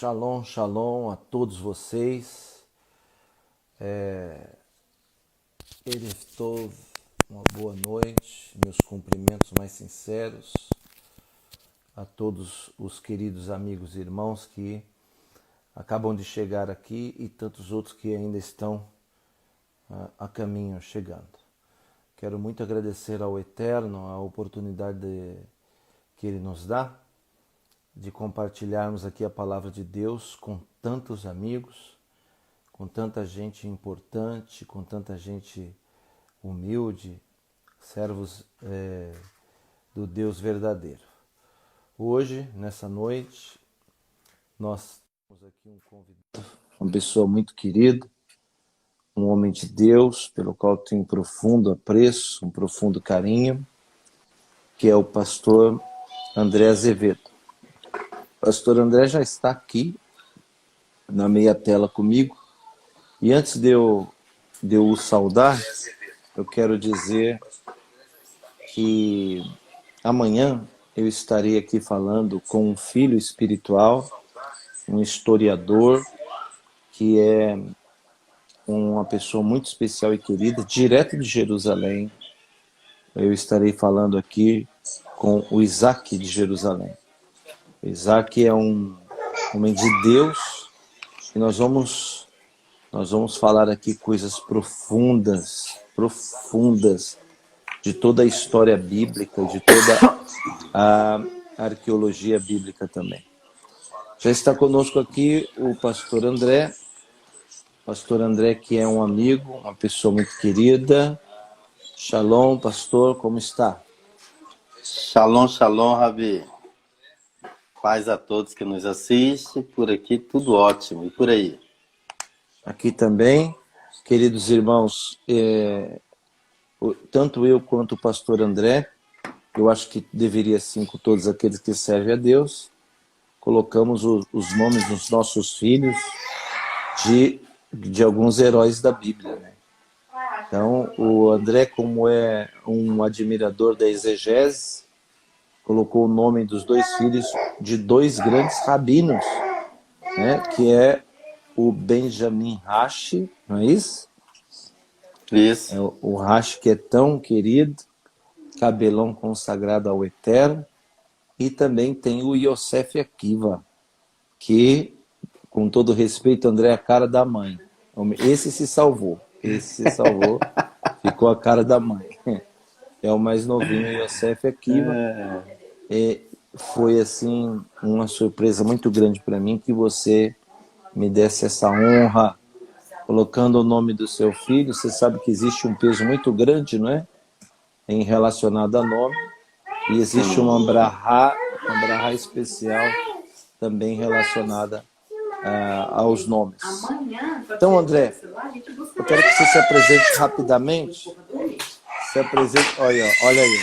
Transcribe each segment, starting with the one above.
Shalom, shalom a todos vocês. Erev Tov, uma boa noite, meus cumprimentos mais sinceros a todos os queridos amigos e irmãos que acabam de chegar aqui e tantos outros que ainda estão a caminho chegando. Quero muito agradecer ao Eterno a oportunidade que Ele nos dá de compartilharmos aqui a palavra de Deus com tantos amigos, com tanta gente importante, com tanta gente humilde, servos do Deus verdadeiro. Hoje, nessa noite, nós temos aqui um convidado, uma pessoa muito querida, um homem de Deus, pelo qual tenho um profundo apreço, um profundo carinho, que é o pastor André Azevedo. O pastor André já está aqui na meia tela comigo. E antes de eu o saudar, eu quero dizer que amanhã eu estarei aqui falando com um filho espiritual, um historiador, que é uma pessoa muito especial e querida, direto de Jerusalém. Eu estarei falando aqui com o Isaac de Jerusalém. O Isaac é um homem de Deus e nós vamos falar aqui coisas profundas de toda a história bíblica, de toda a arqueologia bíblica também. Já está conosco aqui o pastor André, que é um amigo, uma pessoa muito querida. Shalom, pastor, como está? Shalom, shalom, Rabi. Paz a todos que nos assistem. Por aqui tudo ótimo. E por aí? Aqui também, queridos irmãos, tanto eu quanto o pastor André, eu acho que deveria sim com todos aqueles que servem a Deus, colocamos os nomes dos nossos filhos de alguns heróis da Bíblia, né? Então, o André, como é um admirador da exegese, colocou o nome dos dois filhos de dois grandes rabinos, né? Que é o Benjamin Rashi, não é isso? Isso. É o Rashi que é tão querido, cabelão consagrado ao Eterno, e também tem o Yosef Akiva, que, com todo respeito, André, é a cara da mãe. Esse se salvou, ficou a cara da mãe. É o mais novinho, Yosef Akiva. Foi, assim, uma surpresa muito grande para mim que você me desse essa honra, colocando o nome do seu filho. Você sabe que existe um peso muito grande, não é? Em relacionado a nome. E existe uma brahá especial também relacionada aos nomes. Então, André, eu quero que você se apresente rapidamente. Se apresente, olha aí.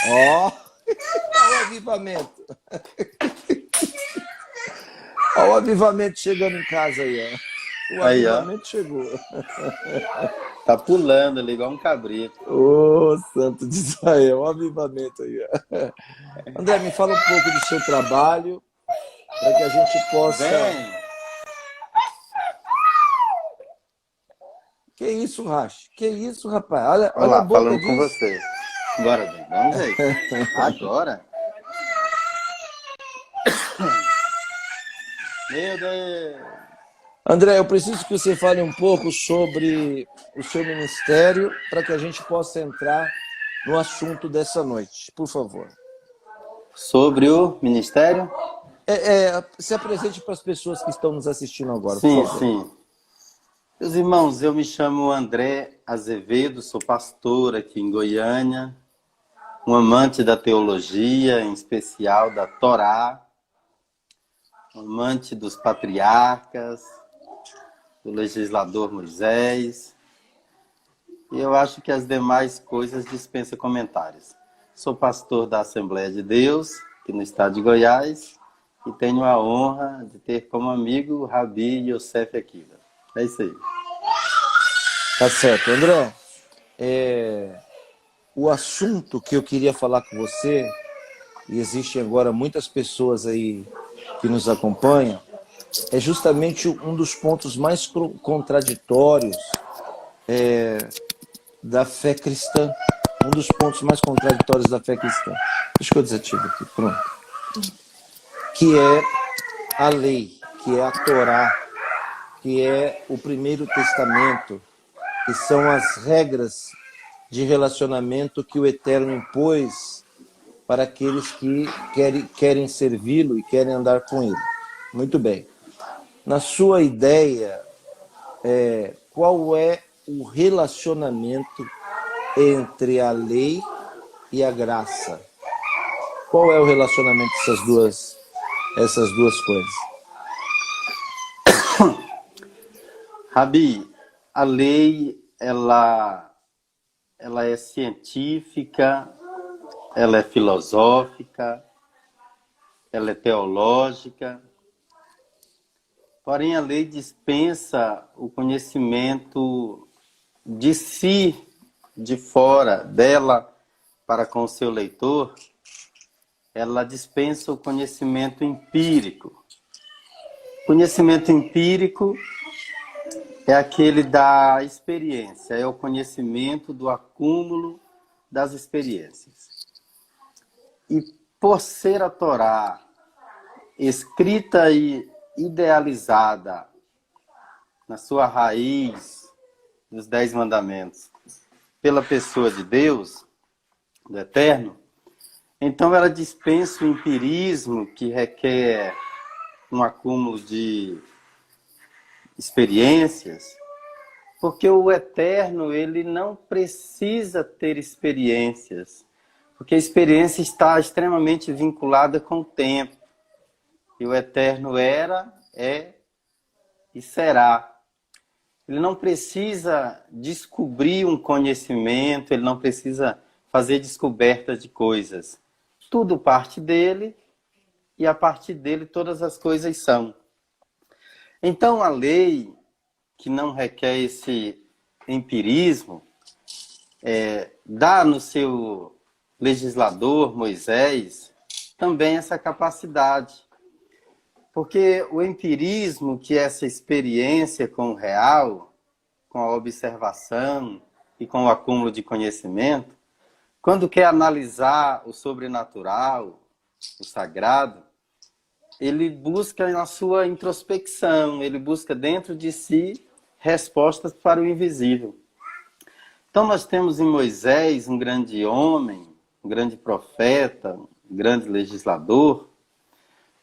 Ó, olha o avivamento. Olha o avivamento chegando em casa aí, ó. O avivamento chegou. Tá pulando ali igual um cabrito. Ô, santo de Israel, o avivamento aí, ó. André, me fala um pouco do seu trabalho, para que a gente possa... Vem. Que isso, Rashi? Que isso, rapaz? Olha lá, a boca falando disso. com você. Bora, bem, dá um jeito. Agora? Meu Deus. André, eu preciso que você fale um pouco sobre o seu ministério, para que a gente possa entrar no assunto dessa noite, por favor. Sobre o ministério? Se apresente para as pessoas que estão nos assistindo agora, Sim, por favor. sim. Meus irmãos, eu me chamo André Azevedo, sou pastor aqui em Goiânia, um amante da teologia, em especial da Torá, um amante dos patriarcas, do legislador Moisés, e eu acho que as demais coisas dispensam comentários. Sou pastor da Assembleia de Deus, aqui no estado de Goiás, e tenho a honra de ter como amigo o Rabi Yosef Akiva. É isso aí. Tá certo. André, o assunto que eu queria falar com você, e existem agora muitas pessoas aí que nos acompanham, é justamente um dos pontos mais contraditórios da fé cristã. Um dos pontos mais contraditórios da fé cristã. Deixa eu desativar aqui, pronto. Que é a lei, que é a Torá, que é o Primeiro Testamento, que são as regras de relacionamento que o Eterno impôs para aqueles que querem servi-lo e querem andar com ele. Muito bem. Na sua ideia, qual é o relacionamento entre a lei e a graça? Qual é o relacionamento dessas duas coisas? Rabi, a lei, ela é científica, ela é filosófica, ela é teológica, porém a lei dispensa o conhecimento de si, de fora dela, para com o seu leitor. Ela dispensa o conhecimento empírico. Conhecimento empírico é aquele da experiência, é o conhecimento do acúmulo das experiências. E por ser a Torá escrita e idealizada na sua raiz dos 10 mandamentos pela pessoa de Deus, do Eterno, então ela dispensa o empirismo que requer um acúmulo de experiências, porque o Eterno, ele não precisa ter experiências, porque a experiência está extremamente vinculada com o tempo. E o Eterno era, é e será. Ele não precisa descobrir um conhecimento, ele não precisa fazer descobertas de coisas. Tudo parte dele e a partir dele todas as coisas são. Então a lei, que não requer esse empirismo, dá no seu legislador, Moisés, também essa capacidade. Porque o empirismo, que é essa experiência com o real, com a observação e com o acúmulo de conhecimento, quando quer analisar o sobrenatural, o sagrado, ele busca na sua introspecção, ele busca dentro de si respostas para o invisível. Então nós temos em Moisés um grande homem, um grande profeta, um grande legislador,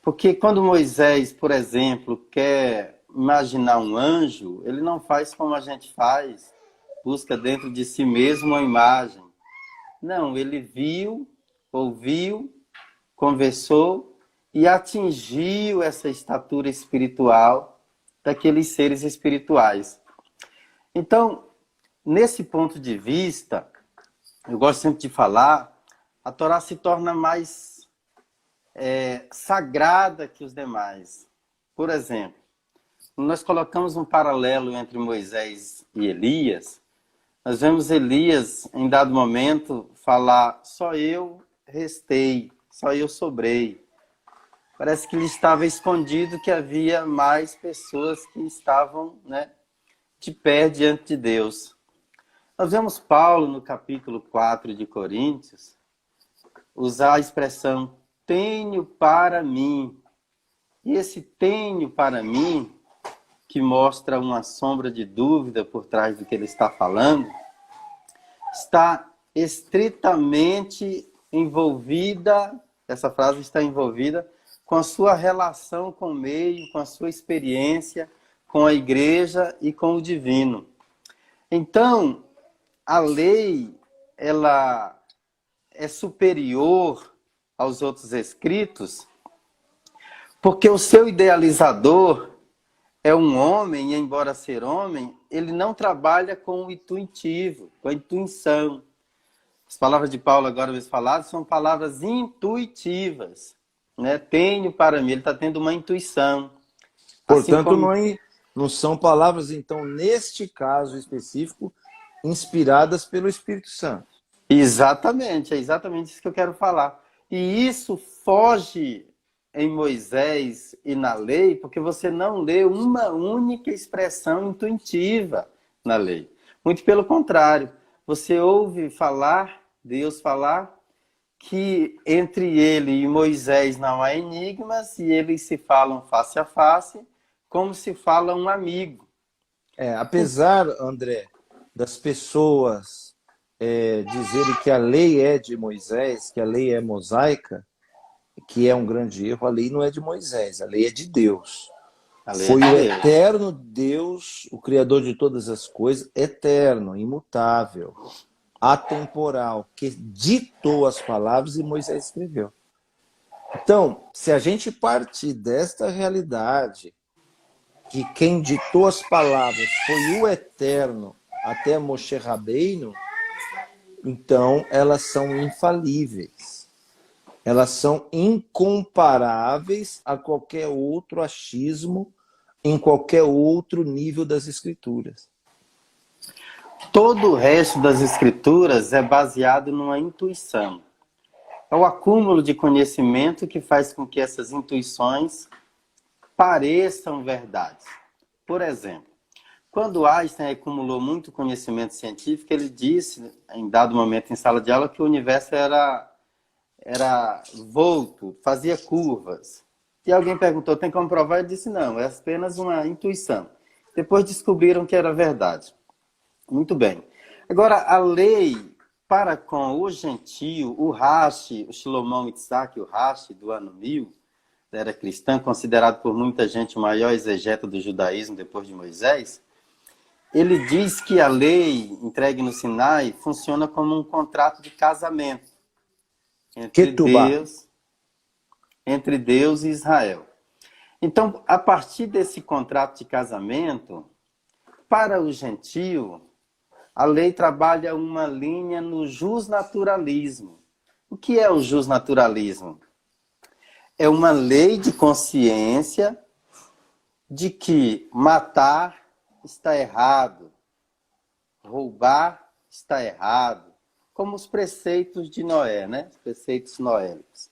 porque quando Moisés, por exemplo, quer imaginar um anjo, ele não faz como a gente faz, busca dentro de si mesmo uma imagem. Não, ele viu, ouviu, conversou e atingiu essa estatura espiritual daqueles seres espirituais. Então, nesse ponto de vista, eu gosto sempre de falar, a Torá se torna mais sagrada que os demais. Por exemplo, nós colocamos um paralelo entre Moisés e Elias, nós vemos Elias, em dado momento, falar: só eu restei, só eu sobrei. Parece que ele estava escondido, que havia mais pessoas que estavam, de pé diante de Deus. Nós vemos Paulo, no capítulo 4 de Coríntios, usar a expressão tenho para mim. E esse tenho para mim, que mostra uma sombra de dúvida por trás do que ele está falando, está estritamente envolvida, essa frase está envolvida com a sua relação com o meio, com a sua experiência, com a igreja e com o divino. Então, a lei, ela é superior aos outros escritos, porque o seu idealizador é um homem, e embora ser homem, ele não trabalha com o intuitivo, com a intuição. As palavras de Paulo agora mesmo faladas são palavras intuitivas. Tenho para mim, ele está tendo uma intuição. Portanto, assim não são palavras, então, neste caso específico, inspiradas pelo Espírito Santo. Exatamente, é exatamente isso que eu quero falar. E isso foge em Moisés e na lei porque você não lê uma única expressão intuitiva na lei. Muito pelo contrário, você ouve falar, Deus falar, que entre ele e Moisés não há enigmas e eles se falam face a face, como se fala um amigo. Apesar, André, das pessoas dizerem que a lei é de Moisés, que a lei é mosaica, que é um grande erro, a lei não é de Moisés, a lei é de Deus. Foi o eterno Deus, o Criador de todas as coisas, eterno, imutável, atemporal, que ditou as palavras e Moisés escreveu. Então, se a gente partir desta realidade, que quem ditou as palavras foi o eterno até Moshe Rabbeinu, então elas são infalíveis. Elas são incomparáveis a qualquer outro achismo em qualquer outro nível das escrituras. Todo o resto das escrituras é baseado numa intuição. É o acúmulo de conhecimento que faz com que essas intuições pareçam verdades. Por exemplo, quando Einstein acumulou muito conhecimento científico, ele disse, em dado momento em sala de aula, que o universo era volto, fazia curvas. E alguém perguntou, tem como provar? Ele disse, não, é apenas uma intuição. Depois descobriram que era verdade. Muito bem. Agora, a lei para com o gentio, o Rashi, o Shlomo Yitzhak, o Rashi do ano 1000, era cristã, considerado por muita gente o maior exegeta do judaísmo depois de Moisés, ele diz que a lei entregue no Sinai funciona como um contrato de casamento entre Deus e Israel. Então, a partir desse contrato de casamento, para o gentio, a lei trabalha uma linha no justnaturalismo. O que é o justnaturalismo? É uma lei de consciência de que matar está errado, roubar está errado, como os preceitos de Noé, né? Os preceitos noélicos.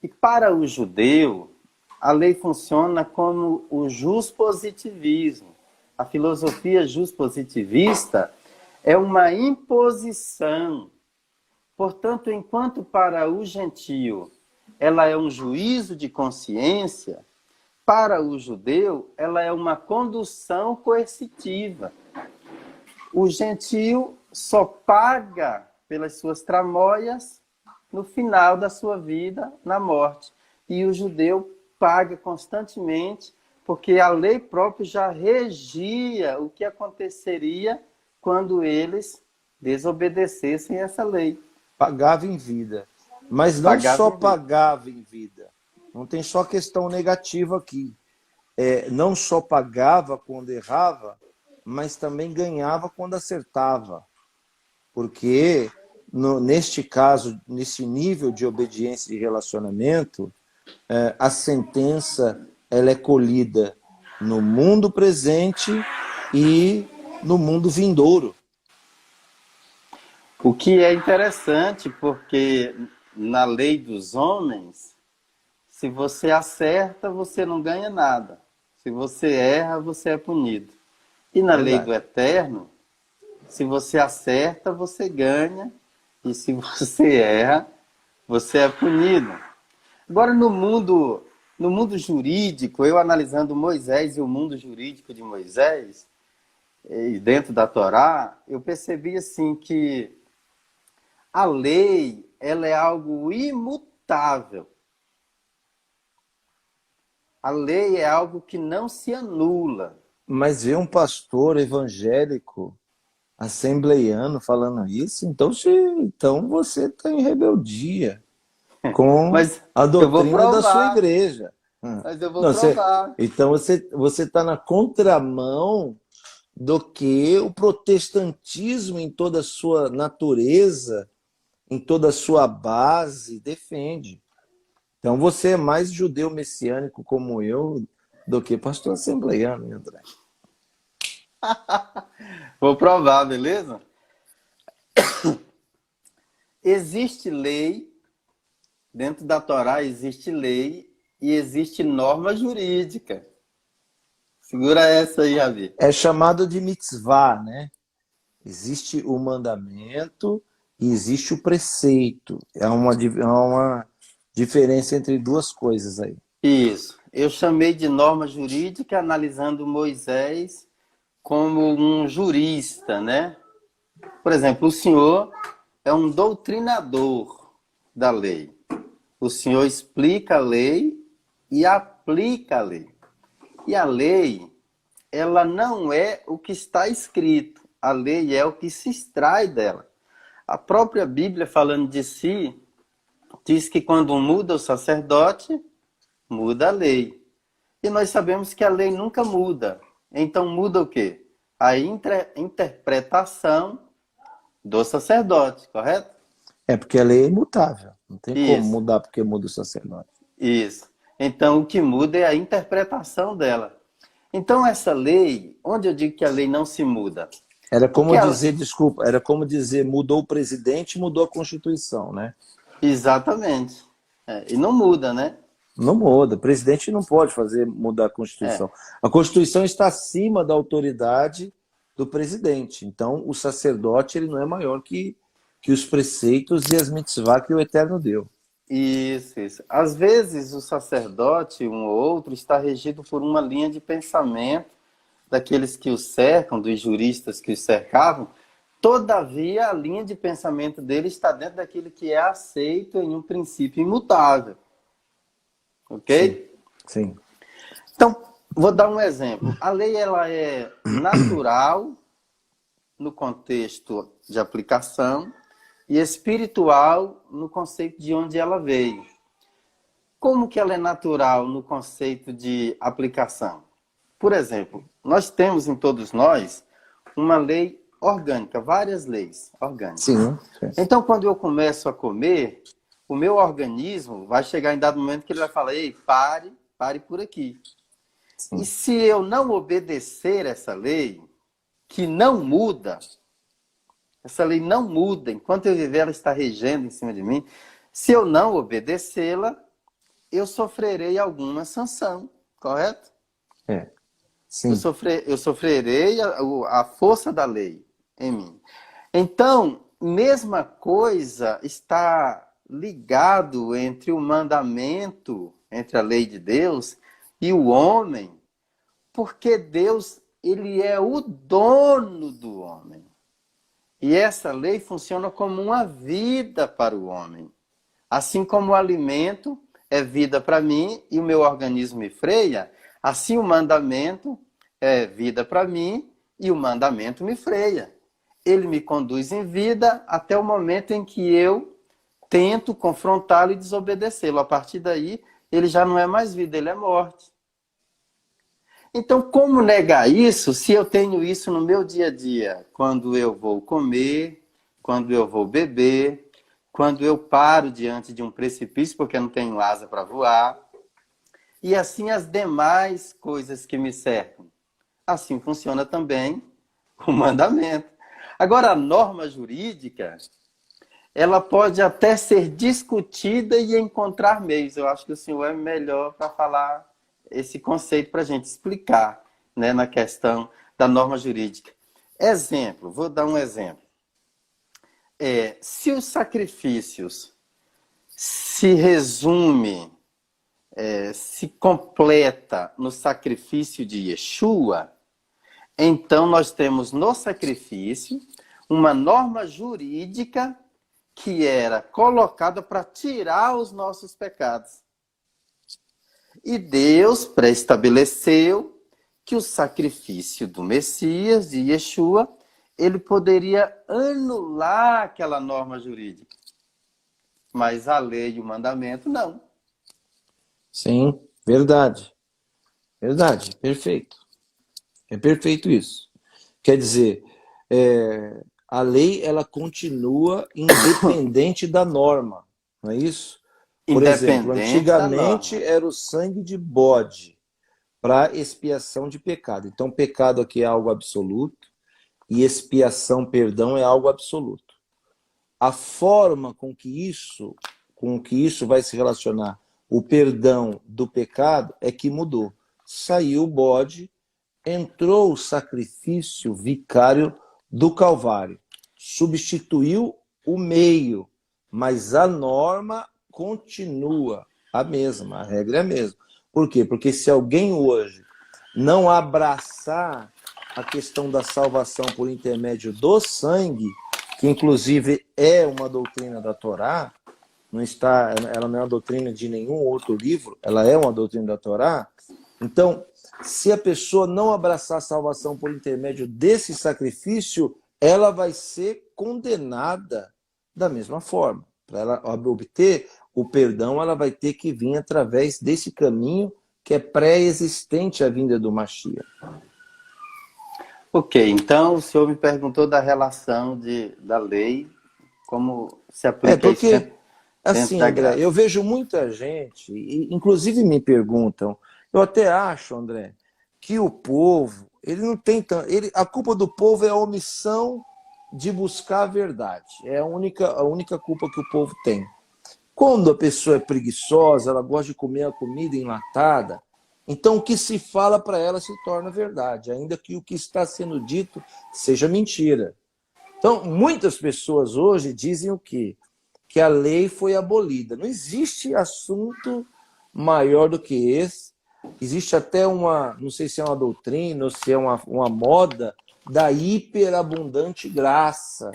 E para o judeu, a lei funciona como o juspositivismo. A filosofia juspositivista é uma imposição. Portanto, enquanto para o gentio ela é um juízo de consciência, para o judeu ela é uma condução coercitiva. O gentio só paga pelas suas tramóias no final da sua vida, na morte. E o judeu paga constantemente, porque a lei própria já regia o que aconteceria quando eles desobedecessem essa lei. Pagava em vida. Mas não só pagava em vida. Não tem só questão negativa aqui. Não só pagava quando errava, mas também ganhava quando acertava. Porque, neste caso, nesse nível de obediência de relacionamento, a sentença ela é colhida no mundo presente e no mundo vindouro. O que é interessante, porque na lei dos homens, se você acerta, você não ganha nada. Se você erra, você é punido. E na lei do eterno, se você acerta, você ganha. E se você erra, você é punido. Agora, no mundo jurídico, eu analisando Moisés e o mundo jurídico de Moisés, e dentro da Torá, eu percebi assim que a lei ela é algo imutável. A lei é algo que não se anula. Mas ver um pastor evangélico assembleiano falando isso, então você está em rebeldia com a doutrina da sua igreja. Mas eu vou provar. Então você está na contramão do que o protestantismo em toda a sua natureza, em toda a sua base, defende. Então você é mais judeu messiânico como eu do que pastor assembleiano, André. Vou provar, beleza? Existe lei, dentro da Torá existe lei, e existe norma jurídica. Segura essa aí, Javi. É chamado de mitzvah, né? Existe o mandamento e existe o preceito. É uma diferença entre duas coisas aí. Isso. Eu chamei de norma jurídica, analisando Moisés como um jurista, né? Por exemplo, o senhor é um doutrinador da lei. O senhor explica a lei e aplica a lei. E a lei, ela não é o que está escrito. A lei é o que se extrai dela. A própria Bíblia, falando de si, diz que quando muda o sacerdote, muda a lei. E nós sabemos que a lei nunca muda. Então muda o quê? A interpretação do sacerdote, correto? É porque a lei é imutável. Não tem como Isso, mudar porque muda o sacerdote. isso. Então o que muda é a interpretação dela. Então essa lei, onde eu digo que a lei não se muda? Era Porque como ela... dizer, desculpa, era como dizer, mudou o presidente, mudou a Constituição, né? Exatamente. E não muda, né? Não muda. O presidente não pode fazer mudar a É. Constituição. A Constituição está acima da autoridade do presidente. Então, o sacerdote ele não é maior que os preceitos e as mitzvah que o Eterno deu. Isso, isso. Às vezes o sacerdote, um ou outro, está regido por uma linha de pensamento daqueles que o cercam, dos juristas que o cercavam. Todavia, a linha de pensamento dele está dentro daquilo que é aceito em um princípio imutável. Sim, Ok? sim. Então, vou dar um exemplo. A lei ela é natural no contexto de aplicação e espiritual no conceito de onde ela veio. Como que ela é natural no conceito de aplicação? Por exemplo, nós temos em todos nós uma lei orgânica, várias leis orgânicas. Sim, sim. Então, quando eu começo a comer, o meu organismo vai chegar em dado momento que ele vai falar: ei, pare por aqui. Sim. E se eu não obedecer essa lei, que não muda, essa lei não muda, enquanto eu viver, ela está regendo em cima de mim. Se eu não obedecê-la, eu sofrerei alguma sanção, correto? É. Sim. Eu sofrerei a força da lei em mim. Então, mesma coisa está ligado entre o mandamento, entre a lei de Deus e o homem, porque Deus, ele é o dono do homem. E essa lei funciona como uma vida para o homem. Assim como o alimento é vida para mim e o meu organismo me freia, assim o mandamento é vida para mim e o mandamento me freia. Ele me conduz em vida até o momento em que eu tento confrontá-lo e desobedecê-lo. A partir daí, ele já não é mais vida, ele é morte. Então, como negar isso se eu tenho isso no meu dia a dia? Quando eu vou comer, quando eu vou beber, quando eu paro diante de um precipício porque eu não tenho asa para voar, e assim as demais coisas que me cercam. Assim funciona também o mandamento. Agora, a norma jurídica, ela pode até ser discutida e encontrar meios. Eu acho que o senhor é melhor para falar esse conceito para a gente explicar, né, na questão da norma jurídica. Exemplo, vou dar um exemplo. Se os sacrifícios se resume, se completa no sacrifício de Yeshua, então nós temos no sacrifício uma norma jurídica que era colocada para tirar os nossos pecados. E Deus pré-estabeleceu que o sacrifício do Messias, de Yeshua, ele poderia anular aquela norma jurídica. Mas a lei e o mandamento, não. Sim, verdade. Verdade, perfeito. É perfeito isso. Quer dizer, a lei ela continua independente da norma, não é isso? Por exemplo, Independente da antigamente norma. era o sangue de bode para expiação de pecado. Então, pecado aqui é algo absoluto e expiação, perdão, é algo absoluto. A forma com que isso vai se relacionar, o perdão do pecado é que mudou. Saiu o bode, entrou o sacrifício vicário do Calvário. Substituiu o meio, mas a norma continua a mesma, a regra é a mesma. Por quê? Porque se alguém hoje não abraçar a questão da salvação por intermédio do sangue, que inclusive é uma doutrina da Torá, ela não é uma doutrina de nenhum outro livro, ela é uma doutrina da Torá. Então, se a pessoa não abraçar a salvação por intermédio desse sacrifício, ela vai ser condenada da mesma forma. Para ela obter o perdão, ela vai ter que vir através desse caminho que é pré-existente à vinda do Mashiach. Ok, então o senhor me perguntou da relação da lei, como se aplica isso dentro assim, da André, graça. eu vejo muita gente, e inclusive me perguntam, eu até acho, André, que o povo, ele não tem a culpa do povo é a omissão de buscar a verdade. É a única culpa que o povo tem. Quando a pessoa é preguiçosa, ela gosta de comer a comida enlatada, então o que se fala para ela se torna verdade, ainda que o que está sendo dito seja mentira. Então, muitas pessoas hoje dizem o quê? Que a lei foi abolida. Não existe assunto maior do que esse. Existe até não sei se é uma doutrina ou se é uma moda da hiperabundante graça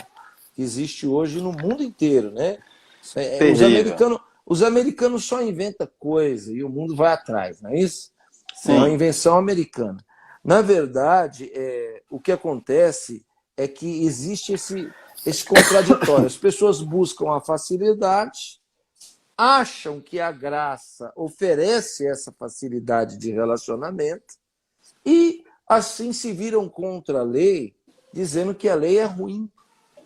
que existe hoje no mundo inteiro, né? Os americanos só inventam coisa e o mundo vai atrás, não é isso? Sim. É uma invenção americana. Na verdade, o que acontece é que existe esse contraditório. As pessoas buscam a facilidade, acham que a graça oferece essa facilidade de relacionamento e assim se viram contra a lei, dizendo que a lei é ruim,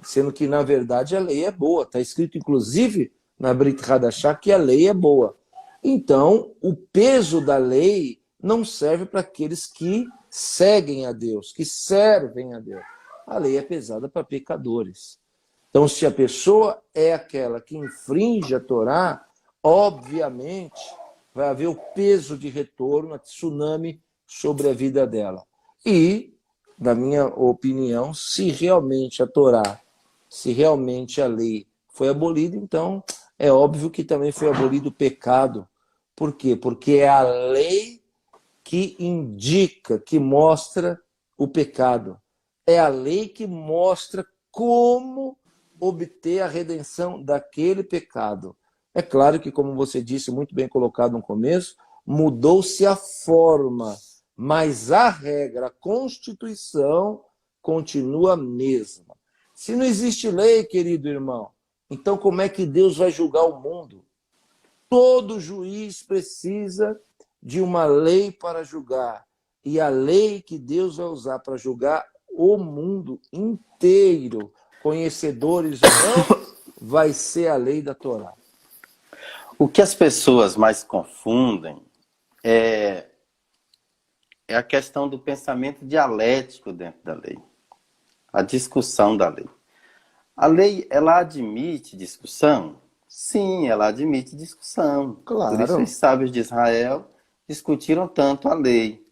sendo que, na verdade, a lei é boa. Está escrito, inclusive, na Brit Hadashah, que a lei é boa. Então, o peso da lei não serve para aqueles que seguem a Deus, que servem a Deus. A lei é pesada para pecadores. Então, se a pessoa é aquela que infringe a Torá, obviamente vai haver o peso de retorno, a tsunami sobre a vida dela. E, na minha opinião, se realmente a Torá, se realmente a lei foi abolida, então é óbvio que também foi abolido o pecado. Por quê? Porque é a lei que indica, que mostra o pecado. É a lei que mostra como obter a redenção daquele pecado. É claro que, como você disse, muito bem colocado no começo, mudou-se a forma, mas a regra, a Constituição, continua a mesma. Se não existe lei, querido irmão, então como é que Deus vai julgar o mundo? Todo juiz precisa de uma lei para julgar. E a lei que Deus vai usar para julgar o mundo inteiro, conhecedores ou não, vai ser a lei da Torá. O que as pessoas mais confundem é a questão do pensamento dialético dentro da lei, a discussão da lei. A lei, ela admite discussão? Sim, ela admite discussão. Claro. Por isso os sábios de Israel discutiram tanto a lei,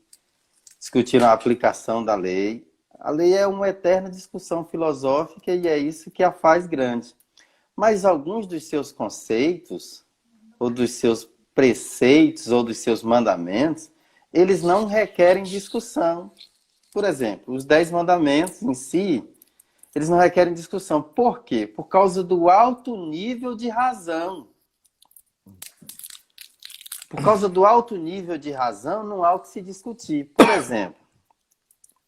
discutiram a aplicação da lei. A lei é uma eterna discussão filosófica e é isso que a faz grande. Mas alguns dos seus conceitos, ou dos seus preceitos, ou dos seus mandamentos, eles não requerem discussão. Por exemplo, os 10 mandamentos em si, eles não requerem discussão. Por quê? Por causa do alto nível de razão. Por causa do alto nível de razão, não há o que se discutir. Por exemplo,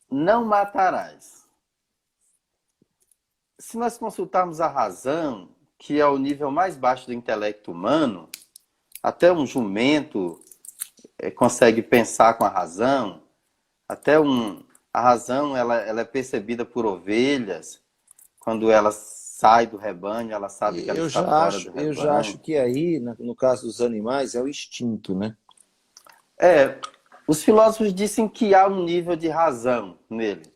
não matarás. Se nós consultarmos a razão, que é o nível mais baixo do intelecto humano, até um jumento consegue pensar com a razão, a razão ela é percebida por ovelhas, quando ela sai do rebanho, ela sabe que ela está fora do rebanho. Eu já acho que aí, no caso dos animais, é o instinto, né? Os filósofos dizem que há um nível de razão nele.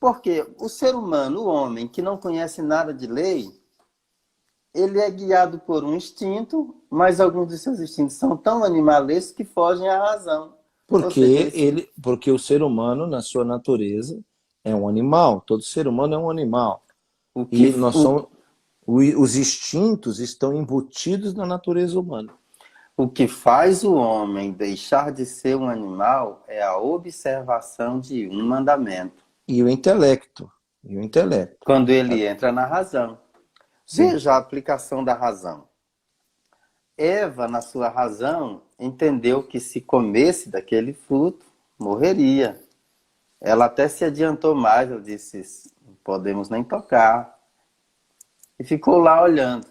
Porque o ser humano, o homem, que não conhece nada de lei, ele é guiado por um instinto, mas alguns de seus instintos são tão animalescos que fogem à razão. Ou seja, Porque o ser humano, na sua natureza, é um animal. Todo ser humano é um animal. o que, E nós o, somos, os instintos estão embutidos na natureza humana. o que faz o homem deixar de ser um animal é a observação de um mandamento. E o intelecto. Quando ele entra na razão. Sim. Veja a aplicação da razão. Eva, na sua razão, entendeu que se comesse daquele fruto, morreria. Ela até se adiantou mais, ela disse, não podemos nem tocar. E ficou lá olhando.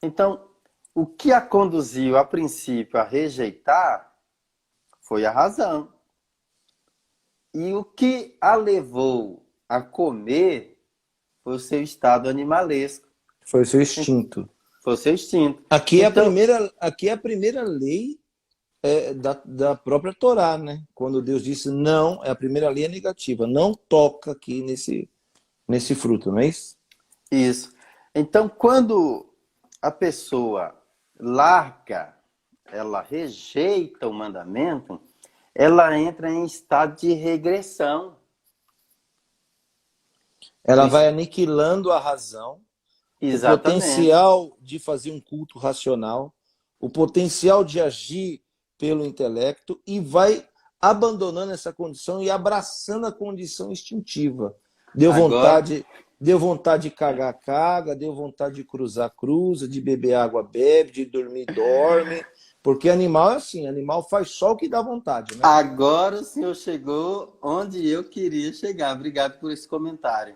Então, o que a conduziu, a princípio, a rejeitar foi a razão. E o que a levou a comer foi o seu estado animalesco. Foi o seu instinto. Foi o seu instinto. Aqui é Então, a primeira lei da própria Torá, né? Quando Deus disse não, a primeira lei é negativa. Não toca aqui nesse fruto, não é isso? isso. Então, quando a pessoa larga, ela rejeita o mandamento, ela entra em estado de regressão. Ela vai aniquilando a razão, Exatamente. o potencial de fazer um culto racional, o potencial de agir pelo intelecto e vai abandonando essa condição e abraçando a condição instintiva. Deu vontade de cagar, caga, deu vontade de cruzar, cruza, de beber água, bebe, de dormir, dorme. Porque animal é assim, animal faz só o que dá vontade, né? Agora o senhor chegou onde eu queria chegar. Obrigado por esse comentário.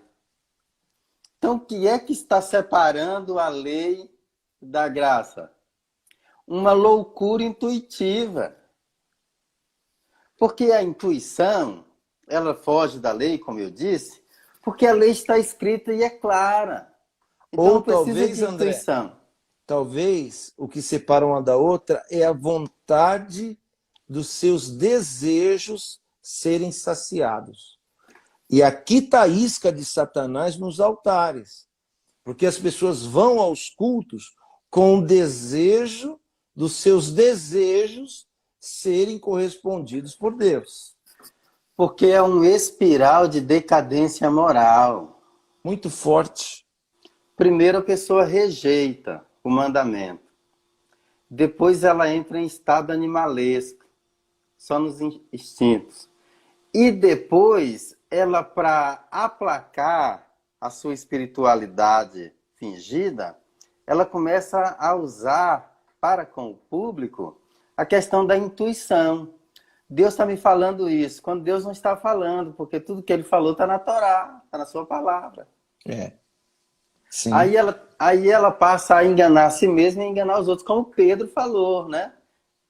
Então, o que é que está separando a lei da graça? Uma loucura intuitiva. Porque a intuição, ela foge da lei, como eu disse, porque a lei está escrita e é clara. Então, Ou não precisa talvez, de intuição. André, talvez o que separa uma da outra é a vontade dos seus desejos serem saciados. E aqui está a isca de Satanás nos altares. Porque as pessoas vão aos cultos com o desejo dos seus desejos serem correspondidos por Deus. Porque é um espiral de decadência moral. Muito forte. Primeiro a pessoa rejeita o mandamento. Depois ela entra em estado animalesco, só nos instintos. E depois ela, para aplacar a sua espiritualidade fingida, ela começa a usar para com o público a questão da intuição. Deus está me falando isso, quando Deus não está falando, porque tudo que ele falou está na Torá, está na sua palavra. Sim. Aí ela passa a enganar a si mesma e enganar os outros, como Pedro falou, né?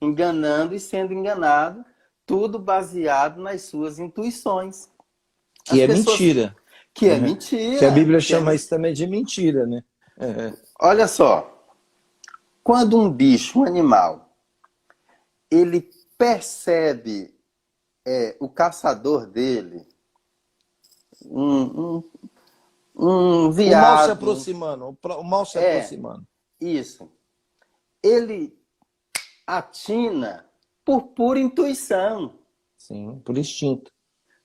Enganando e sendo enganado, tudo baseado nas suas intuições. Que é mentira. Que é mentira. Que a Bíblia chama isso também de mentira, né? Olha só, quando um bicho, um animal, ele percebe o caçador dele, um viado... O mal se aproximando. O mal se aproximando. Isso. Ele atina por pura intuição. Sim, por instinto.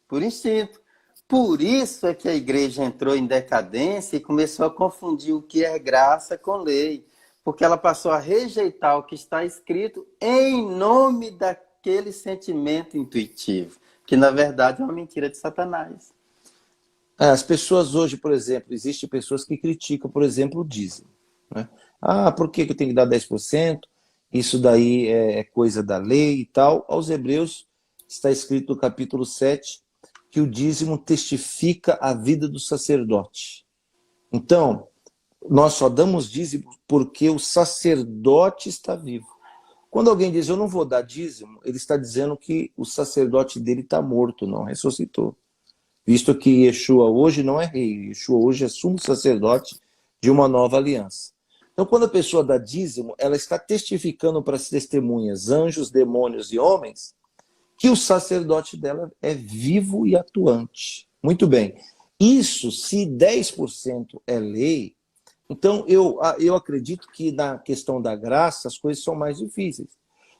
Por instinto. Por isso é que a igreja entrou em decadência e começou a confundir o que é graça com lei. Porque ela passou a rejeitar o que está escrito em nome daquele sentimento intuitivo, que na verdade é uma mentira de Satanás. As pessoas hoje, por exemplo, existem pessoas que criticam, por exemplo, o dízimo. Né? Por que eu tenho que dar 10%? Isso daí é coisa da lei e tal. Aos Hebreus está escrito no capítulo 7 que o dízimo testifica a vida do sacerdote. Então, nós só damos dízimo porque o sacerdote está vivo. Quando alguém diz, eu não vou dar dízimo, ele está dizendo que o sacerdote dele está morto, não ressuscitou. Visto que Yeshua hoje não é rei, Yeshua hoje é sumo sacerdote de uma nova aliança. Então, quando a pessoa dá dízimo, ela está testificando para as testemunhas, anjos, demônios e homens, que o sacerdote dela é vivo e atuante. Muito bem. Isso, se 10% é lei, Então, eu acredito que na questão da graça as coisas são mais difíceis.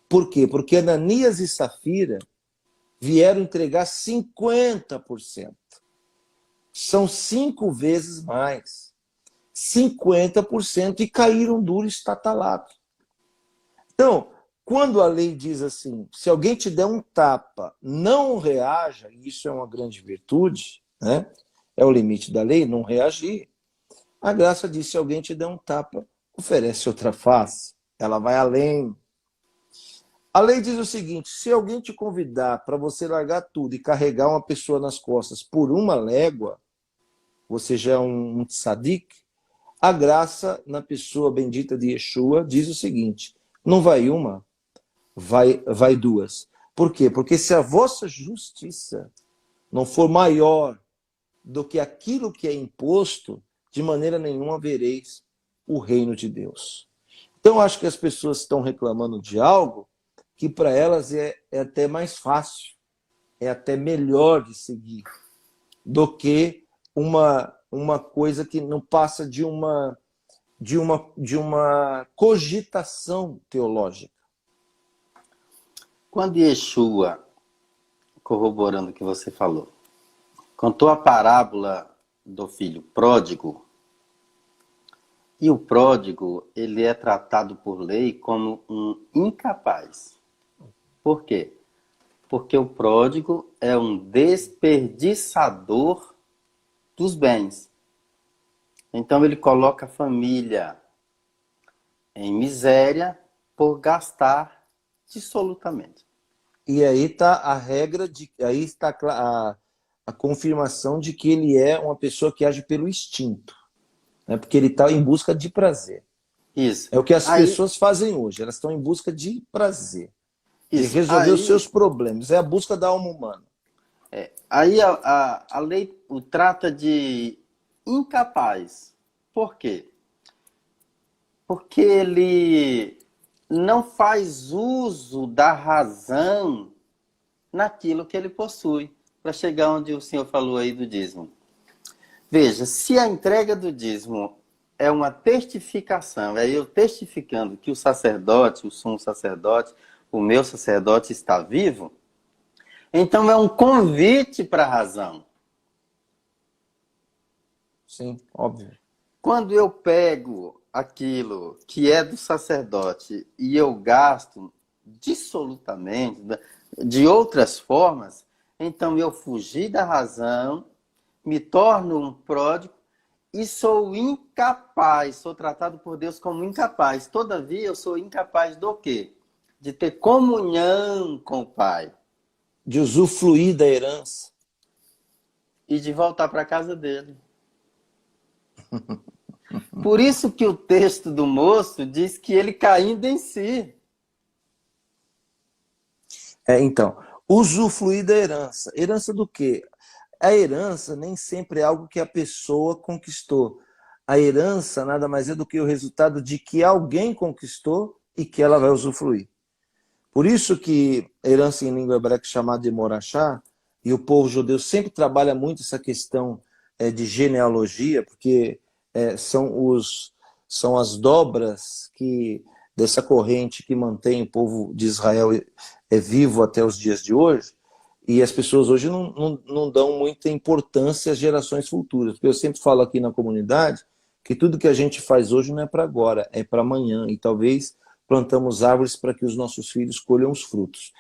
Por quê? Porque Ananias e Safira vieram entregar 50%. São 5 vezes mais. 50% e caíram duro estatalado. Então, quando a lei diz assim, se alguém te der um tapa, não reaja, isso é uma grande virtude, né? É o limite da lei, não reagir. A graça diz, se alguém te der um tapa, oferece outra face. Ela vai além. A lei diz o seguinte, se alguém te convidar para você largar tudo e carregar uma pessoa nas costas por 1 légua, você já é um tzadik, a graça na pessoa bendita de Yeshua diz o seguinte, não vai uma, vai 2. Por quê? Porque se a vossa justiça não for maior do que aquilo que é imposto, de maneira nenhuma vereis o reino de Deus. Então, acho que as pessoas estão reclamando de algo que para elas é até mais fácil, é até melhor de seguir, do que uma coisa que não passa de uma cogitação teológica. Quando Yeshua, corroborando o que você falou, contou a parábola do filho pródigo, e o pródigo, ele é tratado por lei como um incapaz. Por quê? Porque o pródigo é um desperdiçador dos bens. Então ele coloca a família em miséria por gastar dissolutamente. E aí está a regra, aí está a confirmação de que ele é uma pessoa que age pelo instinto, né? Porque ele está em busca de prazer. Isso. É o que as pessoas fazem hoje, elas estão em busca de prazer, de resolver os seus problemas, é a busca da alma humana. Aí a lei o trata de incapaz. Por quê? Porque ele não faz uso da razão naquilo que ele possui, para chegar onde o senhor falou aí do dízimo. Veja, se a entrega do dízimo é uma testificação, é eu testificando que o sacerdote, o sumo sacerdote, o meu sacerdote está vivo, então é um convite para a razão. Sim, óbvio. Quando eu pego aquilo que é do sacerdote e eu gasto dissolutamente, de outras formas, então eu fugi da razão, me torno um pródigo e sou incapaz, sou tratado por Deus como incapaz. Todavia, eu sou incapaz do quê? De ter comunhão com o Pai. De usufruir da herança. E de voltar para a casa dele. Por isso que o texto do moço diz que ele caindo em si. Então, usufruir da herança. Herança do quê? A herança nem sempre é algo que a pessoa conquistou. A herança nada mais é do que o resultado de que alguém conquistou e que ela vai usufruir. Por isso que a herança em língua hebraica é chamada de morachá, e o povo judeu sempre trabalha muito essa questão de genealogia, porque são as dobras dessa corrente que mantém o povo de Israel vivo até os dias de hoje, e as pessoas hoje não dão muita importância às gerações futuras, porque eu sempre falo aqui na comunidade que tudo que a gente faz hoje não é para agora, é para amanhã, e talvez plantamos árvores para que os nossos filhos colham os frutos.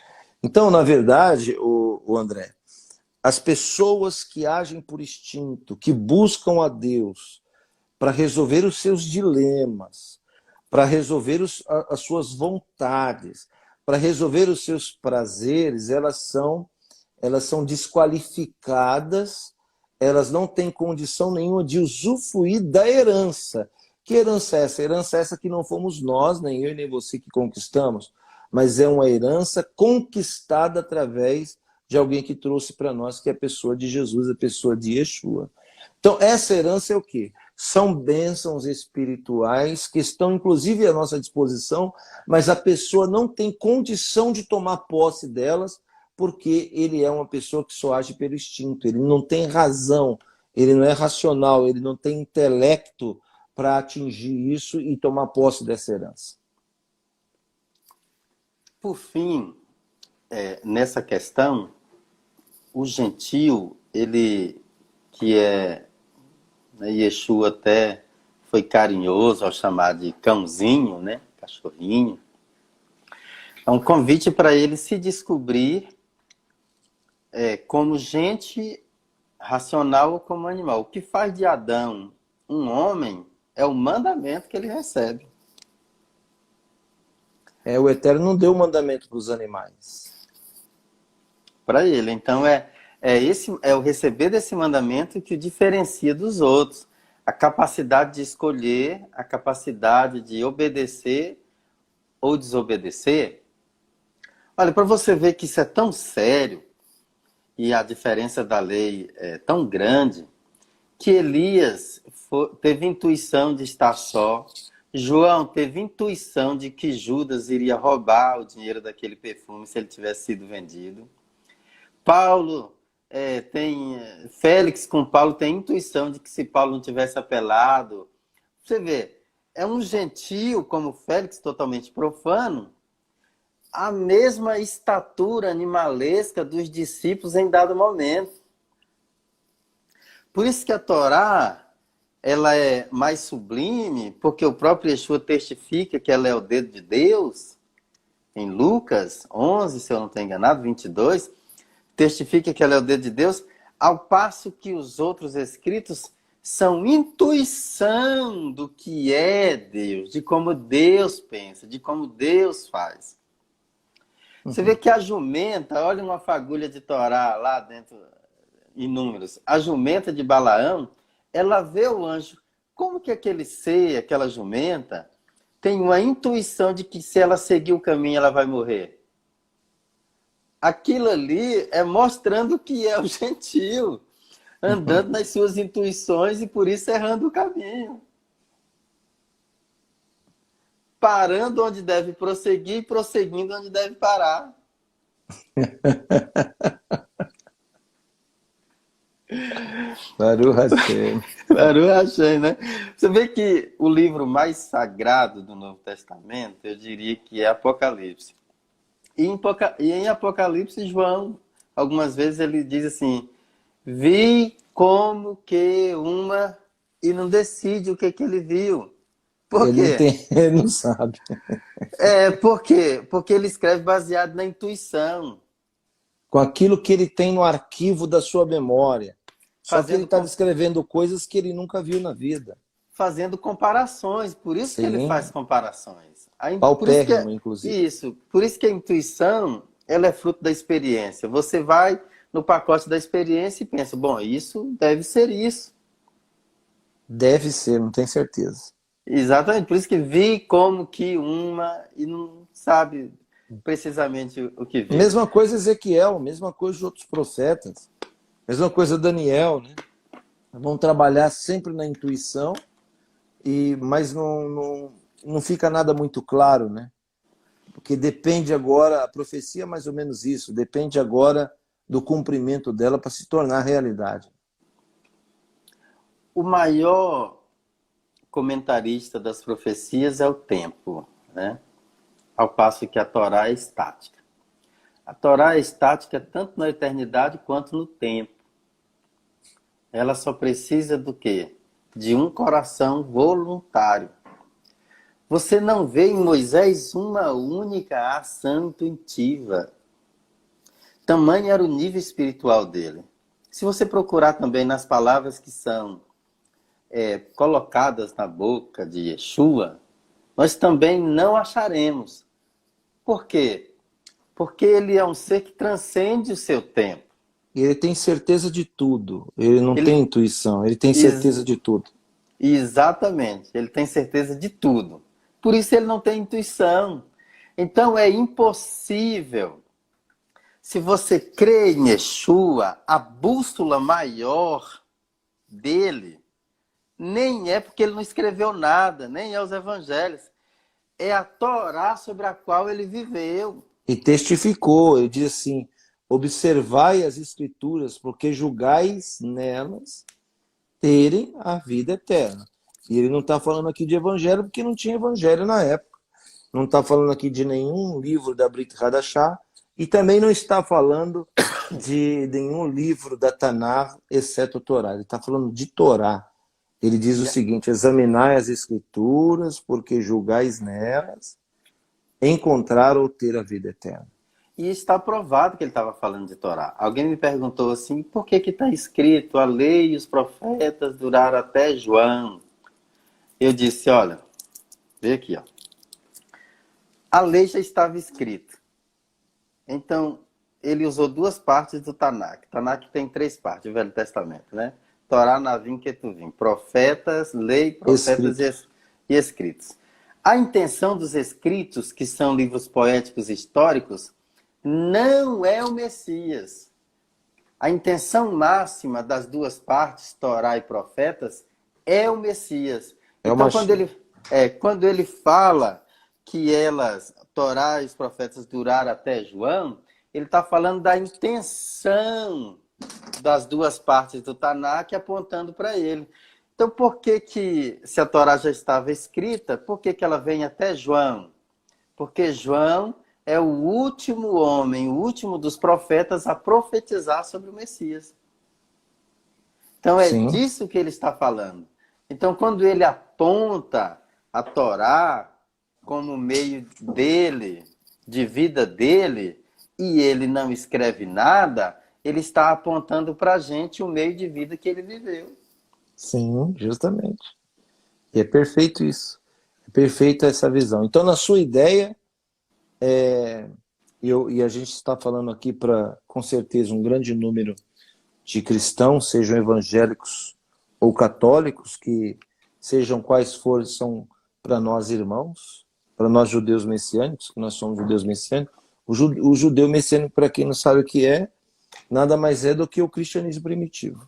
Então, na verdade, o André, as pessoas que agem por instinto, que buscam a Deus para resolver os seus dilemas, para resolver as suas vontades, para resolver os seus prazeres, elas são desqualificadas, elas não têm condição nenhuma de usufruir da herança. Que herança é essa? A herança é essa que não fomos nós, nem eu nem você que conquistamos, mas é uma herança conquistada através de alguém que trouxe para nós, que é a pessoa de Jesus, a pessoa de Yeshua. Então, essa herança é o quê? São bênçãos espirituais que estão, inclusive, à nossa disposição, mas a pessoa não tem condição de tomar posse delas, porque ele é uma pessoa que só age pelo instinto, ele não tem razão, ele não é racional, ele não tem intelecto para atingir isso e tomar posse dessa herança? Por fim, nessa questão, o gentio, ele que é, né, Yeshua até foi carinhoso ao chamar de cãozinho, né, cachorrinho. É um convite para ele se descobrir como gente racional ou como animal. O que faz de Adão um homem é o mandamento que ele recebe. O Eterno não deu mandamento para os animais. Para ele. Então é o receber desse mandamento que o diferencia dos outros. A capacidade de escolher, a capacidade de obedecer ou desobedecer. Olha, para você ver que isso é tão sério e a diferença da lei é tão grande, que Elias teve intuição de estar só, João teve intuição de que Judas iria roubar o dinheiro daquele perfume se ele tivesse sido vendido. Paulo Félix com Paulo tem intuição de que se Paulo não tivesse apelado, você vê, é um gentio como Félix, totalmente profano, a mesma estatura animalesca dos discípulos em dado momento. Por isso que a Torá, ela é mais sublime, porque o próprio Yeshua testifica que ela é o dedo de Deus, em Lucas 11, se eu não estou enganado, 22, testifica que ela é o dedo de Deus, ao passo que os outros escritos são intuição do que é Deus, de como Deus pensa, de como Deus faz. Você vê que a jumenta, olha uma fagulha de Torá lá dentro, em Números, a jumenta de Balaão, ela vê o anjo. Como que aquele ser, aquela jumenta, tem uma intuição de que se ela seguir o caminho, ela vai morrer? Aquilo ali é mostrando que é o gentio, andando nas suas intuições e por isso errando o caminho. Parando onde deve prosseguir e prosseguindo onde deve parar. Baruch Hashem. Baruch Hashem, né? Você vê que o livro mais sagrado do Novo Testamento, eu diria que é Apocalipse. E em Apocalipse, João, algumas vezes ele diz assim, vi como que uma... E não decide o que ele viu. Por quê? Ele não sabe. Por quê? Porque ele escreve baseado na intuição. Com aquilo que ele tem no arquivo da sua memória. Só que ele está descrevendo coisas que ele nunca viu na vida. Fazendo comparações, por isso que ele faz comparações. Paupérrimo, inclusive. Isso, por isso que a intuição, ela é fruto da experiência. Você vai no pacote da experiência e pensa, bom, isso deve ser isso. Deve ser, não tenho certeza. Exatamente, por isso que vi como que uma e não sabe precisamente o que viu. Mesma coisa Ezequiel, mesma coisa os outros profetas. Mesma coisa Daniel, né? Vão trabalhar sempre na intuição, mas não fica nada muito claro, né? Porque depende agora, a profecia é mais ou menos isso, depende agora do cumprimento dela para se tornar realidade. O maior comentarista das profecias é o tempo, né? Ao passo que a Torá é estática. A Torá é estática tanto na eternidade quanto no tempo. Ela só precisa do quê? De um coração voluntário. Você não vê em Moisés uma única ação intuitiva. Tamanho era o nível espiritual dele. Se você procurar também nas palavras que são colocadas na boca de Yeshua, nós também não acharemos. Por quê? Porque ele é um ser que transcende o seu tempo. Ele tem certeza de tudo. Ele não tem intuição, ele tem certeza de tudo. Exatamente, ele tem certeza de tudo. Por isso ele não tem intuição. Então é impossível. Se você crê em Yeshua, a bússola maior dele nem é porque ele não escreveu nada, nem é os evangelhos. É a Torá sobre a qual ele viveu. E testificou, ele diz assim, observai as escrituras, porque julgais nelas terem a vida eterna. E ele não está falando aqui de evangelho porque não tinha evangelho na época. Não está falando aqui de nenhum livro da Brit Hadashah e também não está falando de nenhum livro da Tanakh, exceto o Torá. Ele está falando de Torá. Ele diz o seguinte: examinai as escrituras, porque julgais nelas encontrar ou ter a vida eterna. E está provado que ele estava falando de Torá. Alguém me perguntou assim, por que está escrito a lei e os profetas duraram até João? Eu disse, olha, vê aqui, ó. A lei já estava escrita. Então, ele usou duas partes do Tanakh. Tanakh tem três partes, o Velho Testamento, né? Torá, Navim, Ketuvim. Profetas, lei, profetas e escritos. A intenção dos escritos, que são livros poéticos históricos, não é o Messias. A intenção máxima das duas partes, Torá e profetas, é o Messias. Então, quando ele fala que elas, Torá e os profetas, duraram até João, ele está falando da intenção das duas partes do Tanakh apontando para ele. Então, por que, se a Torá já estava escrita, por que ela vem até João? Porque João é o último homem, o último dos profetas a profetizar sobre o Messias. Então, é Sim. disso que ele está falando. Então, quando ele aponta a Torá como meio dele, de vida dele, e ele não escreve nada, ele está apontando para a gente o meio de vida que ele viveu. Sim, justamente. E é perfeito isso. É perfeita essa visão. Então, na sua ideia, e a gente está falando aqui para, com certeza, um grande número de cristãos, sejam evangélicos ou católicos, que sejam quais forem, são para nós irmãos, para nós judeus messiânicos, que nós somos judeus messiânicos. O judeu messiânico, para quem não sabe o que é, nada mais é do que o cristianismo primitivo.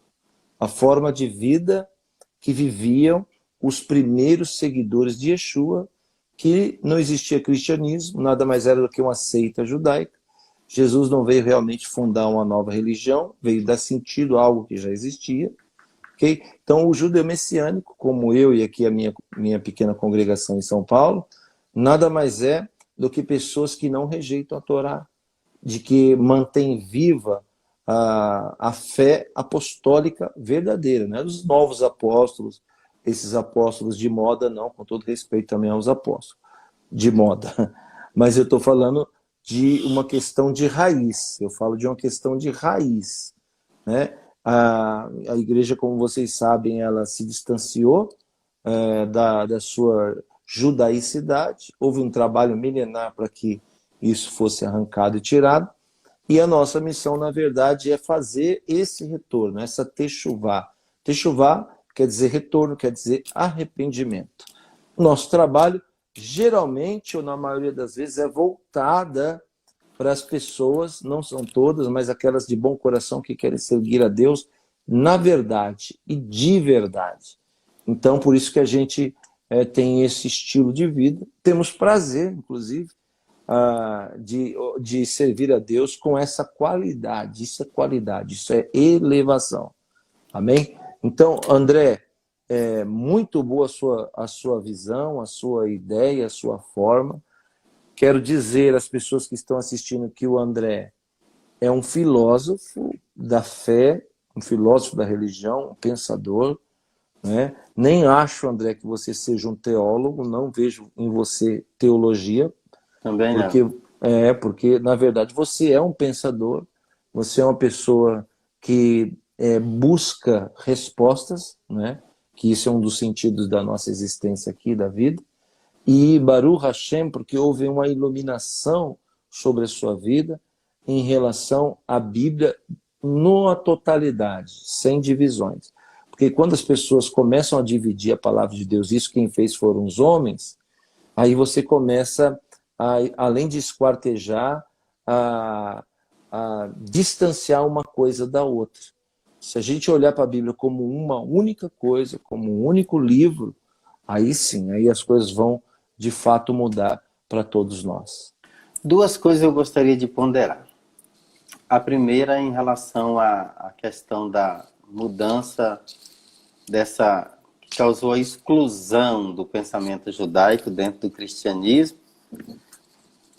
A forma de vida que viviam os primeiros seguidores de Yeshua, que não existia cristianismo, nada mais era do que uma seita judaica. Jesus não veio realmente fundar uma nova religião, veio dar sentido a algo que já existia. Okay? Então, o judeu messiânico, como eu e aqui a minha pequena congregação em São Paulo, nada mais é do que pessoas que não rejeitam a Torá, de que mantêm viva a fé apostólica verdadeira, né? Dos novos apóstolos, esses apóstolos de moda, não, com todo respeito também aos apóstolos de moda, mas eu estou falando de uma questão de raiz, eu falo de uma questão de raiz, né? A igreja, como vocês sabem, ela se distanciou da sua judaicidade, houve um trabalho milenar para que isso fosse arrancado e tirado, e a nossa missão, na verdade, é fazer esse retorno, essa techuvá. Techuvá quer dizer retorno, quer dizer arrependimento. Nosso trabalho, geralmente, ou na maioria das vezes, é voltada para as pessoas, não são todas, mas aquelas de bom coração que querem servir a Deus na verdade e de verdade. Então, por isso que a gente tem esse estilo de vida. Temos prazer, inclusive, de servir a Deus com essa qualidade. Isso é qualidade, isso é elevação. Amém? Então, André, muito boa a sua visão, a sua ideia, a sua forma. Quero dizer às pessoas que estão assistindo que o André é um filósofo da fé, um filósofo da religião, um pensador, né? Nem acho, André, que você seja um teólogo, não vejo em você teologia. Também porque, não. porque, na verdade, você é um pensador, você é uma pessoa que busca respostas, né? Que isso é um dos sentidos da nossa existência aqui, da vida. E Baruch Hashem, porque houve uma iluminação sobre a sua vida em relação à Bíblia na totalidade, sem divisões. Porque quando as pessoas começam a dividir a palavra de Deus, isso quem fez foram os homens, aí você começa, além de esquartejar, a distanciar uma coisa da outra. Se a gente olhar para a Bíblia como uma única coisa, como um único livro, aí sim, aí as coisas vão de fato mudar para todos nós. Duas coisas eu gostaria de ponderar. A primeira em relação à questão da mudança dessa causou a exclusão do pensamento judaico dentro do cristianismo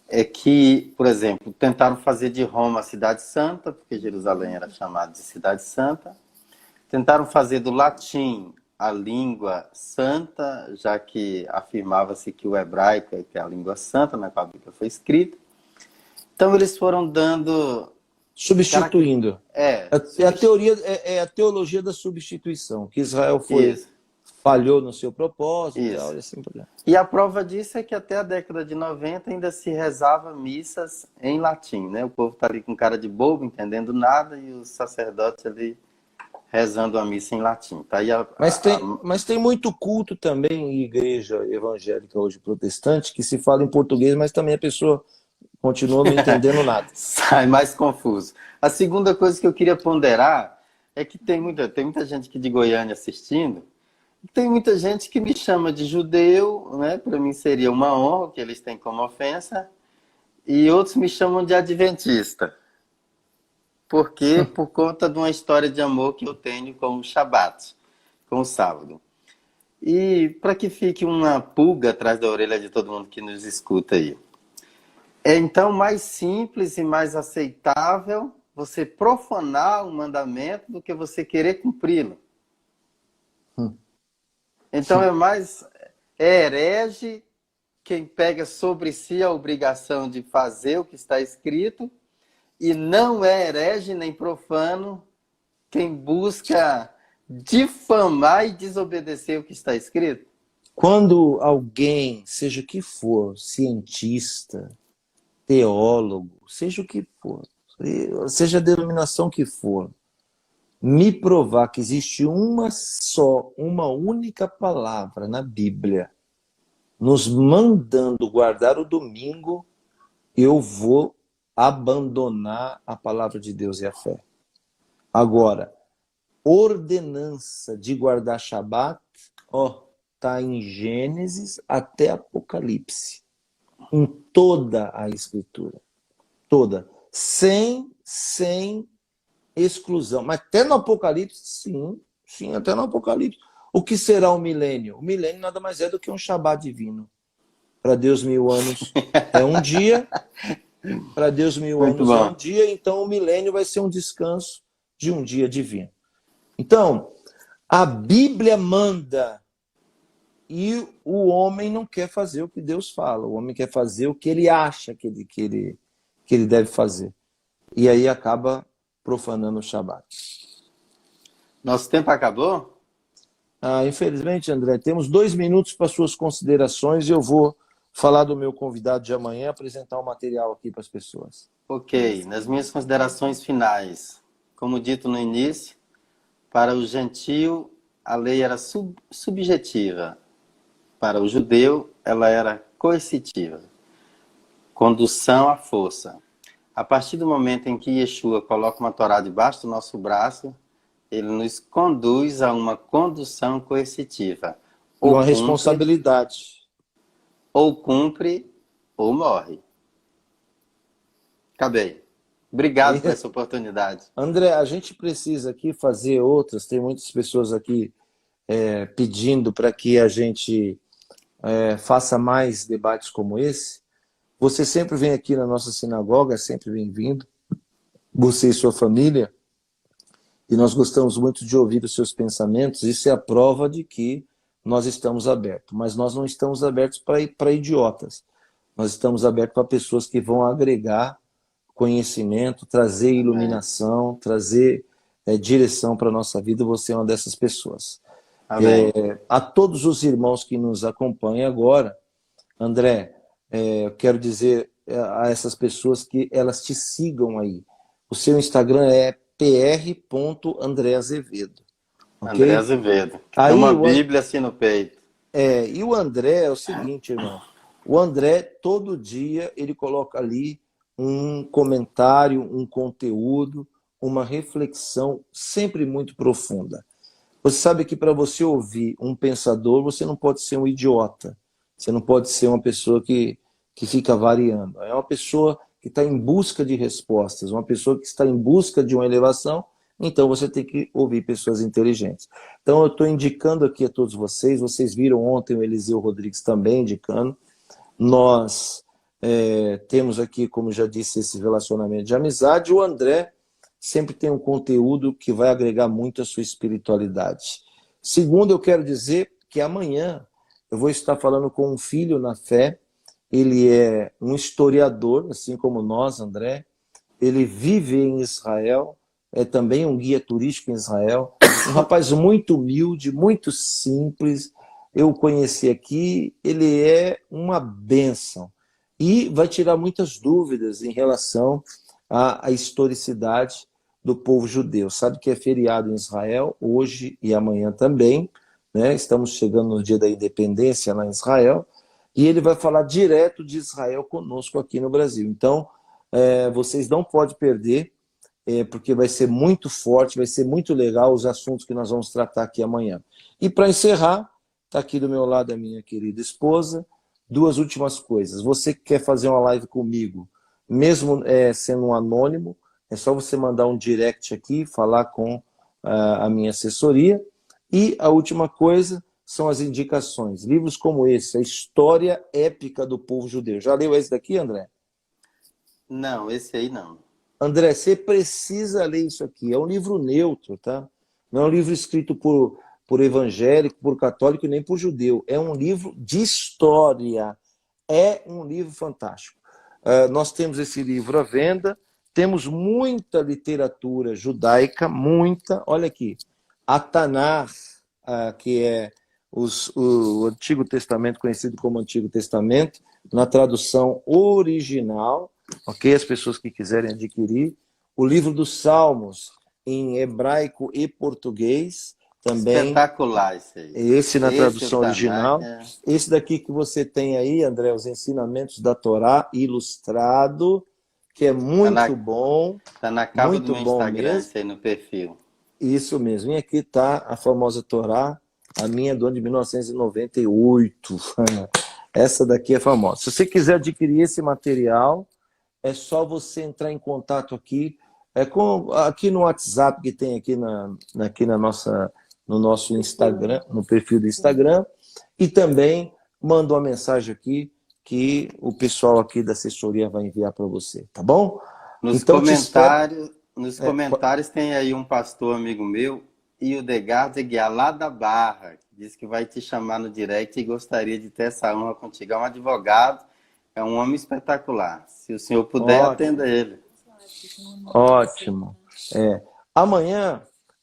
é que, por exemplo, tentaram fazer de Roma a cidade santa, porque Jerusalém era chamada de cidade santa. Tentaram fazer do latim a língua santa, já que afirmava-se que o hebraico é a língua santa na qual a Bíblia foi escrita. Então eles foram dando... Substituindo. É a teologia da substituição, que Israel falhou no seu propósito e tal, e assim por diante. E a prova disso é que até a década de 90 ainda se rezava missas em latim, né? O povo está ali com cara de bobo, entendendo nada, e os sacerdotes ali rezando a missa em latim. Tá? Mas tem muito culto também em igreja evangélica hoje protestante que se fala em português, mas também a pessoa continua não entendendo nada. Sai mais confuso. A segunda coisa que eu queria ponderar é que tem muita gente aqui de Goiânia assistindo. Tem muita gente que me chama de judeu, né? Para mim seria uma honra, que eles têm como ofensa, e outros me chamam de adventista. Por quê? Por conta de uma história de amor que eu tenho com o Shabat, com o sábado. E para que fique uma pulga atrás da orelha de todo mundo que nos escuta aí. É então mais simples e mais aceitável você profanar um mandamento do que você querer cumpri-lo. Então é herege quem pega sobre si a obrigação de fazer o que está escrito, e não é herege nem profano quem busca difamar e desobedecer o que está escrito. Quando alguém, seja o que for, cientista, teólogo, seja o que for, seja a denominação que for, me provar que existe uma única palavra na Bíblia nos mandando guardar o domingo, eu vou abandonar a palavra de Deus e a fé. Agora, ordenança de guardar Shabat, está em Gênesis até Apocalipse. Em toda a Escritura. Toda. Sem exclusão. Mas até no Apocalipse, sim, até no Apocalipse. O que será o milênio? O milênio nada mais é do que um Shabat divino. Para Deus 1000 anos é um dia, para Deus 1000 anos é um dia, então o milênio vai ser um descanso de um dia divino. Então, a Bíblia manda e o homem não quer fazer o que Deus fala, o homem quer fazer o que ele acha que ele deve fazer. E aí acaba profanando o Shabat. Nosso tempo acabou? Infelizmente, André, temos 2 minutos para suas considerações e eu vou falar do meu convidado de amanhã, apresentar o material aqui para as pessoas. Ok, nas minhas considerações finais, como dito no início, para o gentio a lei era subjetiva, para o judeu ela era coercitiva, condução à força. A partir do momento em que Yeshua coloca uma Torá debaixo do nosso braço, ele nos conduz a uma condução coercitiva. Ou uma responsabilidade. Ou cumpre, ou morre. Acabei. Obrigado por essa oportunidade. André, a gente precisa aqui fazer outras, tem muitas pessoas aqui pedindo para que a gente faça mais debates como esse. Você sempre vem aqui na nossa sinagoga, é sempre bem-vindo. Você e sua família. E nós gostamos muito de ouvir os seus pensamentos. Isso é a prova de que nós estamos abertos. Mas nós não estamos abertos para idiotas. Nós estamos abertos para pessoas que vão agregar conhecimento, trazer iluminação, trazer direção para a nossa vida. Você é uma dessas pessoas. A todos os irmãos que nos acompanham agora, André, eu quero dizer a essas pessoas que elas te sigam aí. O seu Instagram é pr.andreazevedo. Okay? André Azevedo. Tem uma Bíblia assim no peito. E o André é o seguinte, irmão. O André, todo dia, ele coloca ali um comentário, um conteúdo, uma reflexão sempre muito profunda. Você sabe que para você ouvir um pensador, você não pode ser um idiota. Você não pode ser uma pessoa que fica variando. É uma pessoa que está em busca de respostas, uma pessoa que está em busca de uma elevação, Então você tem que ouvir pessoas inteligentes. Então eu estou indicando aqui a todos vocês, vocês viram ontem o Eliseu Rodrigues também indicando, nós temos aqui, como já disse, esse relacionamento de amizade. O André sempre tem um conteúdo que vai agregar muito à sua espiritualidade. Segundo, eu quero dizer que amanhã eu vou estar falando com um filho na fé. Ele é um historiador, assim como nós, André. Ele vive em Israel, é também um guia turístico em Israel. Um rapaz muito humilde, muito simples. Eu o conheci aqui, ele é uma bênção. E vai tirar muitas dúvidas em relação à historicidade do povo judeu. Sabe que é feriado em Israel, hoje e amanhã também, né? Estamos chegando no dia da independência lá em Israel, e ele vai falar direto de Israel conosco aqui no Brasil. Então, vocês não podem perder, porque vai ser muito forte, vai ser muito legal os assuntos que nós vamos tratar aqui amanhã. E para encerrar, está aqui do meu lado a minha querida esposa. Duas últimas coisas. Você que quer fazer uma live comigo, mesmo sendo um anônimo, é só você mandar um direct aqui, falar com a minha assessoria. E a última coisa são as indicações. Livros como esse, A História Épica do Povo Judeu. Já leu esse daqui, André? Não, esse aí não. André, você precisa ler isso aqui. É um livro neutro, tá? Não é um livro escrito por evangélico, por católico, nem por judeu. É um livro de história. É um livro fantástico. Nós temos esse livro à venda. Temos muita literatura judaica, muita. Olha aqui. A Tanar, que é o Antigo Testamento, conhecido como Antigo Testamento, na tradução original, ok? As pessoas que quiserem adquirir. O livro dos Salmos, em hebraico e português, também. Espetacular isso aí. Esse na tradução original. Esse daqui que você tem aí, André, os ensinamentos da Torá, ilustrado, que é muito bom. Está na capa muito do meu bom Instagram, mesmo. aí no perfil. Isso mesmo. E aqui está a famosa Torá, a minha do ano de 1998. Essa daqui é famosa. Se você quiser adquirir esse material, é só você entrar em contato aqui, aqui no WhatsApp que tem aqui, no nosso Instagram, no perfil do Instagram, e também manda uma mensagem aqui que o pessoal aqui da assessoria vai enviar para você, tá bom? Nos Então, comentários tem aí um pastor amigo meu, e o Degardo Aguiar, lá da Barra, diz que vai te chamar no direct e gostaria de ter essa honra contigo. É um advogado, é um homem espetacular. Se o senhor puder, atenda ele. Ótimo. Amanhã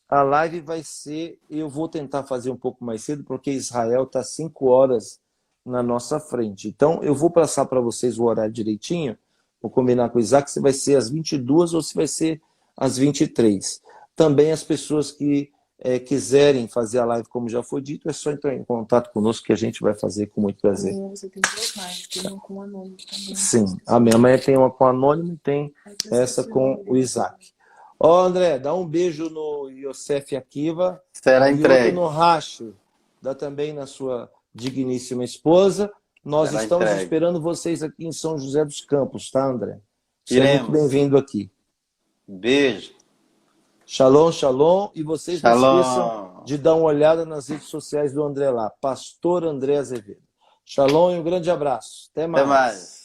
a live vai ser, eu vou tentar fazer um pouco mais cedo, porque Israel está 5 horas na nossa frente. Então, eu vou passar para vocês o horário direitinho, vou combinar com o Isaac se vai ser às 22 ou se vai ser às 23. Também as pessoas que quiserem fazer a live, como já foi dito, é só entrar em contato conosco que a gente vai fazer com muito prazer. Amanhã você tem duas lives, tem uma com o anônimo também. Sim, amanhã tem uma com o anônimo e tem essa com o Isaac. Ó, André, dá um beijo no Yosef Akiva. Será entregue. E outro no Racho. Dá também na sua digníssima esposa. Nós estamos esperando vocês aqui em São José dos Campos, tá, André? Você é muito bem-vindo aqui. Beijo. Shalom, shalom. E vocês não esqueçam de dar uma olhada nas redes sociais do André lá. Pastor André Azevedo. Shalom e um grande abraço. Até mais. Até mais.